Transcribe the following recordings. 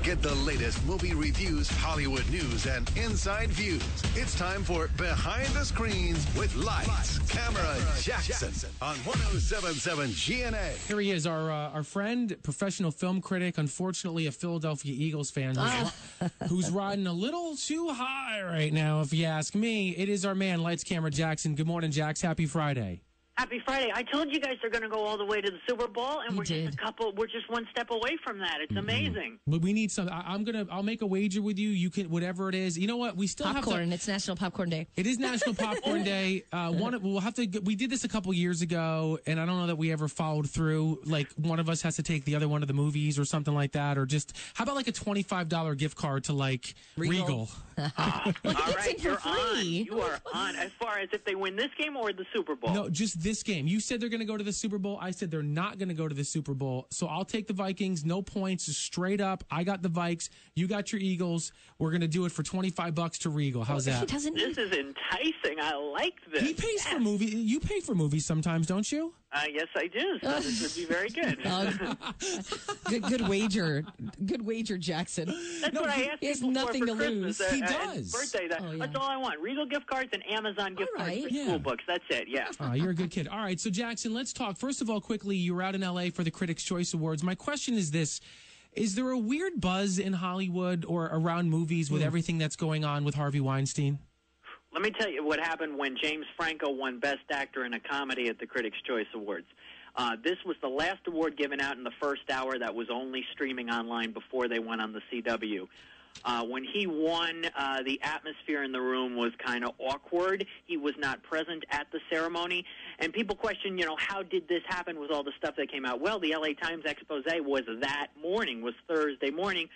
Get the latest movie reviews, Hollywood news, and inside views. It's time for Behind the Screens with Lights, Camera, Jackson on 107.7 GNA. Here he is, our friend, professional film critic, unfortunately a Philadelphia Eagles fan who's riding a little too high right now, if you ask me. It is our man, Lights, Camera, Jackson. Good morning, Jax. Happy Friday. Happy Friday. I told you guys they're going to go all the way to the Super Bowl, and we're just one step away from that. It's amazing. But we need some. I'll make a wager with you. You can, whatever it is. You know what? We still popcorn. have to. It's National Popcorn Day. It is National Popcorn Day. We'll have to. We did this a couple years ago, and I don't know that we ever followed through. Like one of us has to take the other one to the movies or something like that, or just how about like a $25 gift card to like Regal? All right, you're on. You are on. As far as if they win this game or the Super Bowl. No, just this game. You said they're going to go to the Super Bowl. I said they're not going to go to the Super Bowl. So I'll take the Vikings. No points. Just straight up. I got the Vikes. You got your Eagles. We're going to do it for $25 to Regal. How's that? This is enticing. I like this. He pays for movies. You pay for movies sometimes, don't you? Yes, I do. So this would be very good. Good wager. Good wager, Jackson. That's what I asked he has people nothing for to Christmas. lose. He does. Birthday. That's all I want. Regal gift cards and Amazon gift cards for school books. That's it. Yeah. You're a good kid. All right. So Jackson, let's talk. First of all, quickly, you were out in LA for the Critics' Choice Awards. My question is this. Is there a weird buzz in Hollywood or around movies with everything that's going on with Harvey Weinstein? Let me tell you what happened when James Franco won Best Actor in a Comedy at the Critics' Choice Awards. This was the last award given out in the first hour that was only streaming online before they went on the CW. When he won, the atmosphere in the room was kind of awkward. He was not present at the ceremony. And people question, how did this happen with all the stuff that came out? Well, the LA Times expose was that morning, was Thursday morning.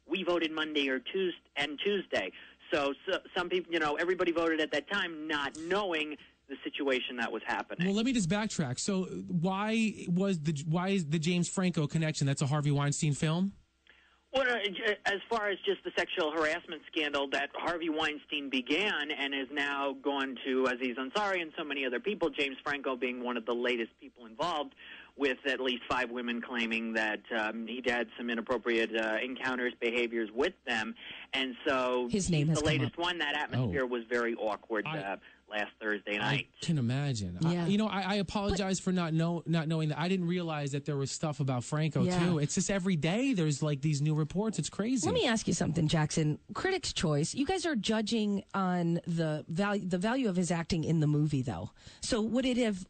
We voted Monday or Tuesday. So some people, everybody voted at that time not knowing the situation that was happening. Well, let me just backtrack. So why is the James Franco connection? That's a Harvey Weinstein film? Well, as far as just the sexual harassment scandal that Harvey Weinstein began and is now gone to Aziz Ansari and so many other people, James Franco being one of the latest people involved, with at least 5 women claiming that he'd had some inappropriate encounters, behaviors with them. And so his name has the latest one. That atmosphere was very awkward last Thursday night. I can imagine. Yeah. I apologize for not knowing that. I didn't realize that there was stuff about Franco, too. It's just every day there's like these new reports. It's crazy. Let me ask you something, Jackson. Critics' Choice, you guys are judging on the value of his acting in the movie, though. So would it have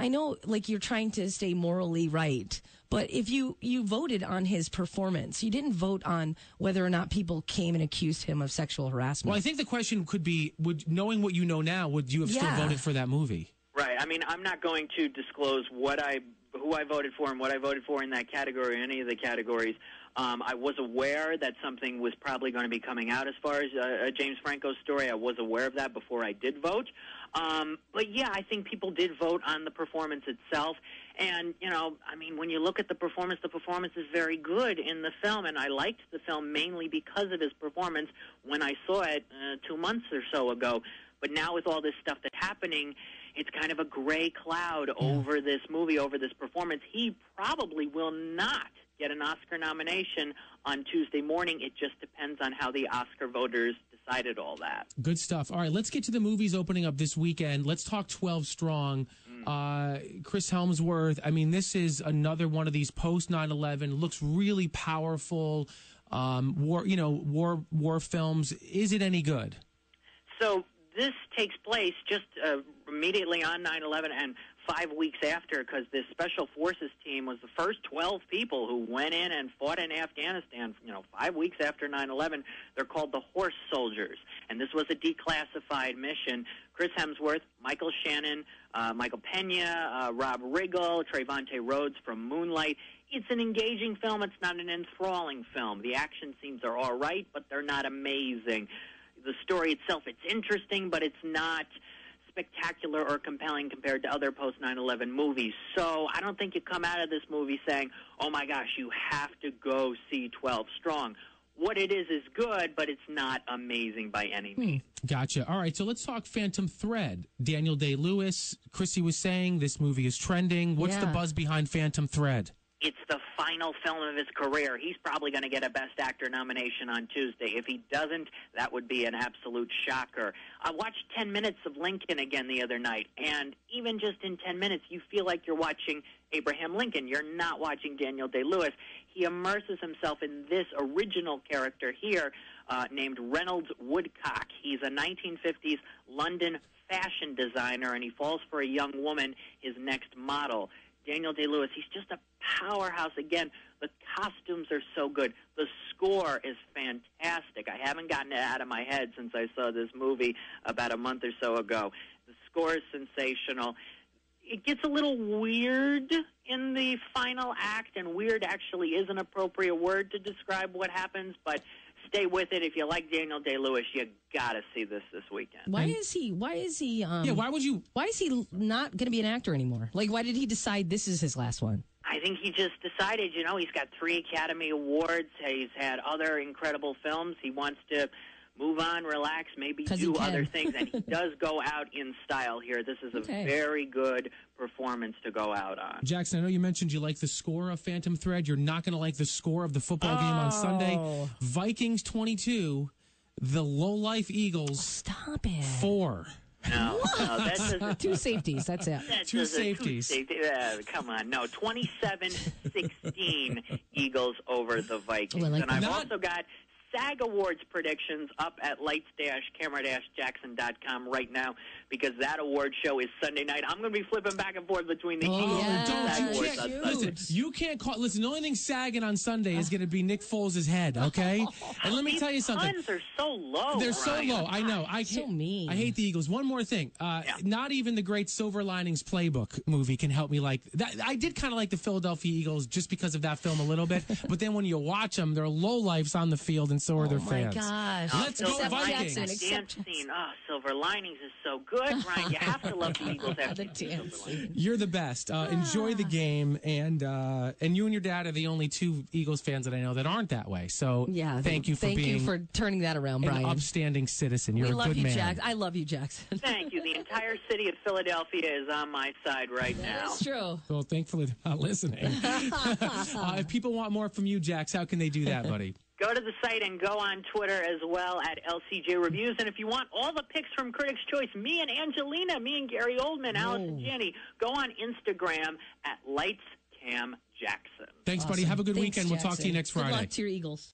I know, like, you're trying to stay morally right, but if you voted on his performance, you didn't vote on whether or not people came and accused him of sexual harassment. Well, I think the question could be, knowing what you know now, would you have still voted for that movie? Right. I mean, I'm not going to disclose who I voted for and what I voted for in that category or any of the categories. I was aware that something was probably going to be coming out as far as James Franco's story. I was aware of that before I did vote. But yeah, I think people did vote on the performance itself. And, when you look at the performance is very good in the film. And I liked the film mainly because of his performance when I saw it 2 months or so ago. But now with all this stuff that's happening, it's kind of a gray cloud over this movie, over this performance. He probably will not get an Oscar nomination on Tuesday morning. It just depends on how the Oscar voters decided all that. Good stuff. All right, let's get to the movies opening up this weekend. Let's talk 12 Strong. Chris Hemsworth. I mean, this is another one of these post 9/11. Looks really powerful. War films. Is it any good? So this takes place just immediately on 9/11 and 5 weeks after, because this Special Forces team was the first 12 people who went in and fought in Afghanistan, 5 weeks after 9/11. They're called the Horse Soldiers, and this was a declassified mission. Chris Hemsworth, Michael Shannon, Michael Pena, Rob Riggle, Trayvon Rhodes from Moonlight. It's an engaging film. It's not an enthralling film. The action scenes are all right, but they're not amazing. The story itself, it's interesting, but it's not spectacular or compelling compared to other post-9/11 movies. So I don't think you come out of this movie saying, oh my gosh, you have to go see 12 Strong. What it is good, but it's not amazing by any means. Gotcha. All right, so let's talk Phantom Thread. Daniel Day-Lewis, Chrissy was saying this movie is trending. What's the buzz behind Phantom Thread? It's the final film of his career. He's probably going to get a Best Actor nomination on Tuesday. If he doesn't, that would be an absolute shocker. I watched 10 minutes of Lincoln again the other night, and even just in 10 minutes, you feel like you're watching Abraham Lincoln. You're not watching Daniel Day-Lewis. He immerses himself in this original character here named Reynolds Woodcock. He's a 1950s London fashion designer, and he falls for a young woman, his next model. Daniel Day-Lewis, he's just a powerhouse. Again, the costumes are so good. The score is fantastic. I haven't gotten it out of my head since I saw this movie about a month or so ago. The score is sensational. It gets a little weird in the final act, and weird actually is an appropriate word to describe what happens, but stay with it. If you like Daniel Day-Lewis, you got to see this weekend. Why is he why is he not going to be an actor anymore? Like, why did he decide this is his last one? I think he just decided, he's got 3 Academy Awards. He's had other incredible films. He wants to move on, relax, maybe do other things, and he does go out in style here. This is a very good performance to go out on. Jackson, I know you mentioned you like the score of Phantom Thread. You're not going to like the score of the football game on Sunday. Vikings 22, the Low-Life Eagles. Stop it. 4. No, that's 2 safeties. That's it. Two safeties. Come on. No, 27-16 Eagles over the Vikings. Well, and I've also got SAG Awards predictions up at lights-camera-jackson.com right now, because that award show is Sunday night. I'm going to be flipping back and forth between the Eagles and SAG Awards on Sunday. Listen, you can't call. Listen, the only thing sagging on Sunday is going to be Nick Foles' head. Okay, and let me tell you something. Puns are so low. They're so low. I know. So mean. I hate the Eagles. One more thing. Not even the great Silver Linings Playbook movie can help me like that. I did kind of like the Philadelphia Eagles just because of that film a little bit, but then when you watch them, they're low lifes on the field, and so are their fans. Oh my gosh! Let's go Vikings. The dance scene. Oh, Silver Linings is so good, Brian. You have to love the Eagles after the dance scene. You're the best. Enjoy the game, and you and your dad are the only 2 Eagles fans that I know that aren't that way. So thank you for turning that around, Brian. An upstanding citizen. You're we a love good you, man. Jack. I love you, Jackson. Thank you. The entire city of Philadelphia is on my side right now. That's true. Well, thankfully they're not listening. If people want more from you, Jax, how can they do that, buddy? Go to the site and go on Twitter as well at LCJ Reviews. And if you want all the picks from Critics' Choice, me and Angelina, me and Gary Oldman, Allison Janney, go on Instagram at LightsCamJackson. Thanks, buddy. Have a good weekend. Jackson. We'll talk to you next Friday. Good luck to your Eagles.